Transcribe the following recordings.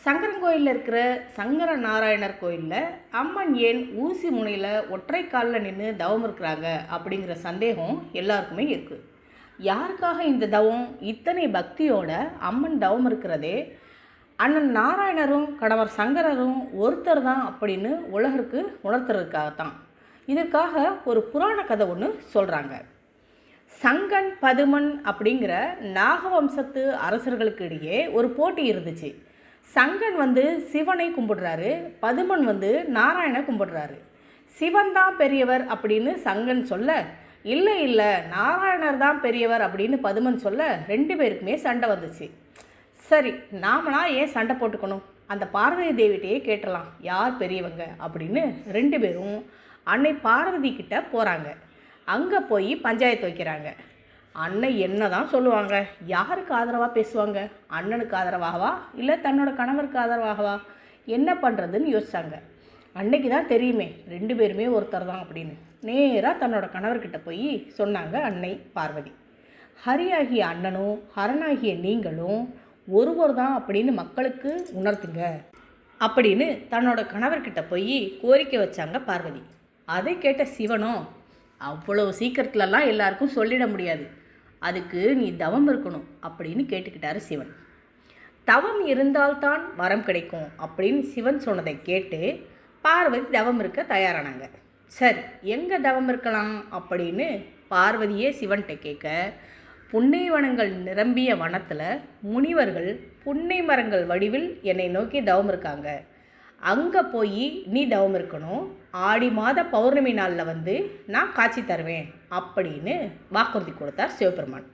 சங்கரன்கோயிலில் இருக்கிற சங்கர நாராயணர் கோயிலில் அம்மன் ஏன் ஊசி முனையில் ஒற்றை காலில் நின்று தவம் இருக்கிறாங்க அப்படிங்கிற சந்தேகம் எல்லாருக்குமே இருக்குது. யாருக்காக இந்த தவம்? இத்தனை பக்தியோட அம்மன் தவம் இருக்கிறதே அண்ணன் நாராயணரும் கணவர் சங்கரரும் ஒருத்தர் தான் அப்படின்னு உலகிற்கு உணர்த்துறதுக்காகத்தான். இதற்காக ஒரு புராண கதை ஒன்று சொல்கிறாங்க. சங்கன் பதுமன் அப்படிங்கிற நாகவம்சத்து அரசர்களுக்கு இடையே ஒரு போட்டி இருந்துச்சு. சங்கன் சிவனை கும்பிடுறாரு, பதுமன் நாராயண கும்பிடுறாரு. சிவன் தான் பெரியவர் அப்படின்னு சங்கன் சொல்ல, இல்லை இல்லை நாராயணர் தான் பெரியவர் அப்படின்னு பதுமன் சொல்ல, ரெண்டு பேருக்குமே சண்டை வந்துச்சு. சரி, நாமளா ஏன் சண்டை போட்டுக்கணும், அந்த பார்வதி தேவிட்டையே கேட்டலாம் யார் பெரியவங்க அப்படின்னு ரெண்டு பேரும் அன்னை பார்வதி கிட்ட போகிறாங்க. அங்கே போய் பஞ்சாயத்து வைக்கிறாங்க. அன்னை என்ன தான் சொல்லுவாங்க? யாருக்கு ஆதரவாக பேசுவாங்க? அண்ணனுக்கு ஆதரவாகவா இல்லை தன்னோட கணவருக்கு ஆதரவாகவா? என்ன பண்ணுறதுன்னு யோசிச்சாங்க. அன்னைக்கு தான் தெரியுமே ரெண்டு பேருமே ஒருத்தர் தான் அப்படின்னு. நேராக தன்னோட கணவர்கிட்ட போய் சொன்னாங்க அன்னை பார்வதி. ஹரியாகிய அண்ணனும் ஹரனாகிய நீங்களும் ஒருவர் தான் அப்படின்னு மக்களுக்கு உணர்த்துங்க அப்படின்னு தன்னோட கணவர்கிட்ட போய் கோரிக்கை வச்சாங்க பார்வதி. அதை கேட்ட சிவனும், அவ்வளோ சீக்கிரத்துலலாம் எல்லாருக்கும் சொல்லிட முடியாது, அதுக்கு நீ தவம் இருக்கணும் அப்படின்னு கேட்டுக்கிட்டாரு சிவன். தவம் இருந்தால்தான் வரம் கிடைக்கும் அப்படின்னு சிவன் சொன்னதை கேட்டு பார்வதி தவம் இருக்க தயாரானாங்க. சரி, எங்கே தவம் இருக்கலாம் அப்படின்னு பார்வதியே சிவன்கிட்ட கேட்க, புன்னை வனங்கள் நிரம்பிய வனத்தில் முனிவர்கள் புன்னை மரங்கள் வடிவில் என்னை நோக்கி தவம் இருக்காங்க, அங்கே போய் நீ தவம் இருக்கணும், ஆடி மாத பௌர்ணமி நாளில் நான் காட்சி தருவேன் அப்படின்னு வாக்குறுதி கொடுத்தார் சிவபெருமான்.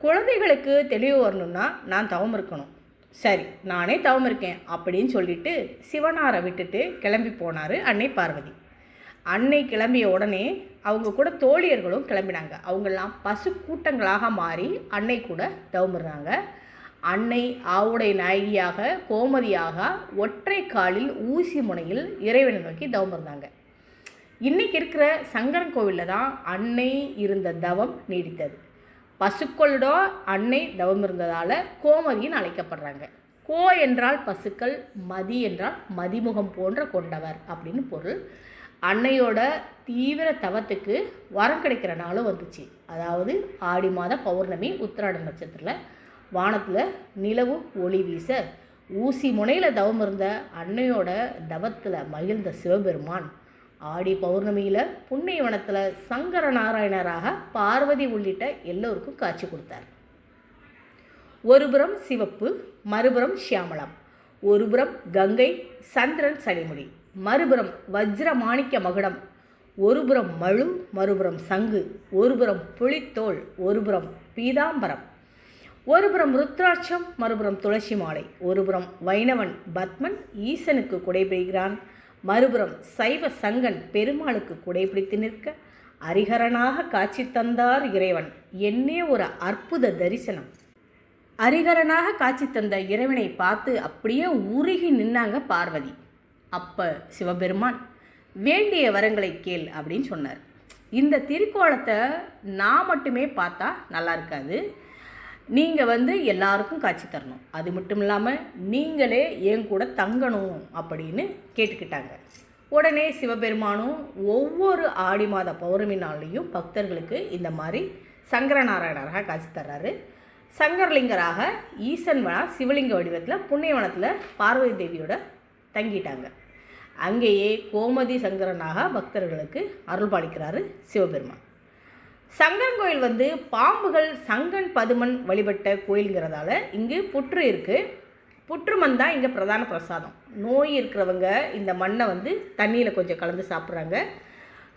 குழந்தைகளுக்கு தெளிவு வரணும்னா நான் தவம் இருக்கணும். சரி, நானே தவம் இருக்கேன் அப்படின்னு சொல்லிட்டு சிவனாரை விட்டுட்டு கிளம்பி போனார் அன்னை பார்வதி. அன்னை கிளம்பிய உடனே அவங்க கூட தோழியர்களும் கிளம்பினாங்க. அவங்கெல்லாம் பசு கூட்டங்களாக மாறி அன்னை கூட தவம் இருந்தாங்க. அன்னை ஆவுடை நாயகியாக கோமதியாக ஒற்றை காலில் ஊசி முனையில் இறைவனை நோக்கி தவம் இருந்தாங்க. இன்றைக்கி இருக்கிற சங்கரன் கோவிலில் தான் அன்னை இருந்த தவம் நீடித்தது. பசுக்களோட அன்னை தவம் இருந்ததால் கோமதின்னு அழைக்கப்படுறாங்க. கோ என்றால் பசுக்கள், மதி என்றால் மதிமுகம் போன்ற கொண்டவர் அப்படின்னு பொருள். அன்னையோட தீவிர தவத்துக்கு வரம் கிடைக்கிற நாளும் வந்துச்சு. அதாவது ஆடி மாத பௌர்ணமி உத்திராட நட்சத்திரத்தில் வானத்தில் நிலவு ஒளி வீச ஊசி முனையில் தவம் இருந்த அன்னையோட தவத்தில் மகிழ்ந்த சிவபெருமான் ஆடி பௌர்ணமியில் புன்னை வனத்தில் சங்கர நாராயணராக பார்வதி உள்ளிட்ட எல்லோருக்கும் காட்சி கொடுத்தார். ஒருபுறம் சிவப்பு, மறுபுறம் சியாமளம், ஒருபுறம் கங்கை சந்திரன் சடைமுடி, மறுபுறம் வஜ்ர மாணிக்க மகுடம், ஒருபுறம் மழு, மறுபுறம் சங்கு, ஒருபுறம் புலித்தோல், ஒருபுறம் பீதாம்பரம், ஒருபுறம் ருத்ராட்சம், மறுபுறம் துளசி மாலை, ஒருபுறம் வைணவன் பத்மன் ஈசனுக்கு குடைபிடிக்கிறான், மறுபுறம் சைவ சங்கன் பெருமாளுக்கு குடைபிடித்து நிற்க அரிகரனாக காட்சி தந்தார் இறைவன். என்னே ஒரு அற்புத தரிசனம்! அரிகரனாக காட்சி தந்த இறைவனை பார்த்து அப்படியே உருகி நின்னாங்க பார்வதி. அப்போ சிவபெருமான், வேண்டிய வரங்களை கேள் அப்படின்னு சொன்னார். இந்த திருக்கோலத்தை நான் மட்டுமே பார்த்தா நல்லா இருக்காது, நீங்கள் எல்லாருக்கும் காட்சி தரணும், அது மட்டும் இல்லாமல் நீங்களே என் கூட தங்கணும் அப்படின்னு கேட்டுக்கிட்டாங்க. உடனே சிவபெருமானும் ஒவ்வொரு ஆடி மாத பௌர்ணமி நாள்லையும் பக்தர்களுக்கு இந்த மாதிரி சங்கரநாராயணராக காட்சி தர்றாரு. சங்கரலிங்கராக ஈசன் சிவலிங்க வடிவத்தில் புண்ணியவனத்தில் பார்வதி தேவியோட தங்கிட்டாங்க. அங்கேயே கோமதி சங்கரனாக பக்தர்களுக்கு அருள் பாலிக்கிறாரு சிவபெருமான். சங்கரன் கோயில் பாம்புகள் சங்கன் பதுமன் வழிபட்ட கோயிலுங்கிறதால இங்கு புற்று இருக்குது. புற்று மண் தான் இங்கே பிரதான பிரசாதம். நோய் இருக்கிறவங்க இந்த மண்ணை தண்ணியில் கொஞ்சம் கலந்து சாப்பிட்றாங்க.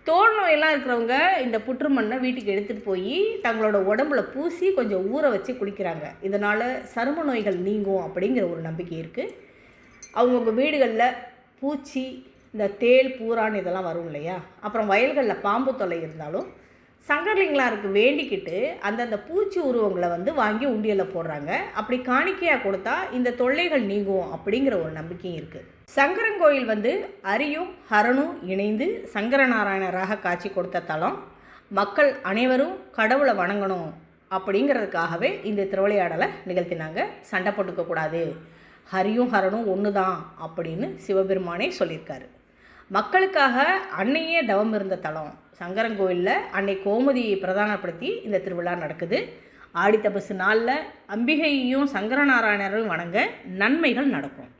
தோல் நோயெல்லாம் இருக்கிறவங்க இந்த புற்று மண்ணை வீட்டுக்கு எடுத்துகிட்டு போய் தங்களோட உடம்புல பூசி கொஞ்சம் ஊற வச்சு குளிக்கிறாங்க. இதனால் சரும நோய்கள் நீங்கும் அப்படிங்கிற ஒரு நம்பிக்கை இருக்குது. அவங்கவுங்க வீடுகளில் பூச்சி, இந்த தேள் பூரான் இதெல்லாம் வரும் இல்லையா, அப்புறம் வயல்களில் பாம்பு தொல்லை இருந்தாலும் சங்கரலிங்களாருக்கு வேண்டிக்கிட்டு அந்தந்த பூச்சி உருவங்களை வாங்கி உண்டியலில் போடுறாங்க. அப்படி காணிக்கையாக கொடுத்தா இந்த தொல்லைகள் நீங்கும் அப்படிங்கிற ஒரு நம்பிக்கையும் இருக்குது. சங்கரன் கோயில் அரியும் ஹரனும் இணைந்து சங்கரநாராயணராக காட்சி கொடுத்த தலம். மக்கள் அனைவரும் கடவுளை வணங்கணும் அப்படிங்கிறதுக்காகவே இந்த திருவிளையாடலை நிகழ்த்தினாங்க. சண்டை போட்டுக்கக்கூடாது, ஹரியும் ஹரனும் ஒன்று தான் அப்படின்னு சிவபெருமானே சொல்லியிருக்காரு. மக்களுக்காக அன்னையே தவம் இருந்த தலம் சங்கரங்கோயிலில் அன்னை கோமதியை பிரதானப்படுத்தி இந்த திருவிழா நடக்குது. ஆடி தபசு நாளில் அம்பிகையையும் சங்கரநாராயணரையும் வணங்க நன்மைகள் நடக்கும்.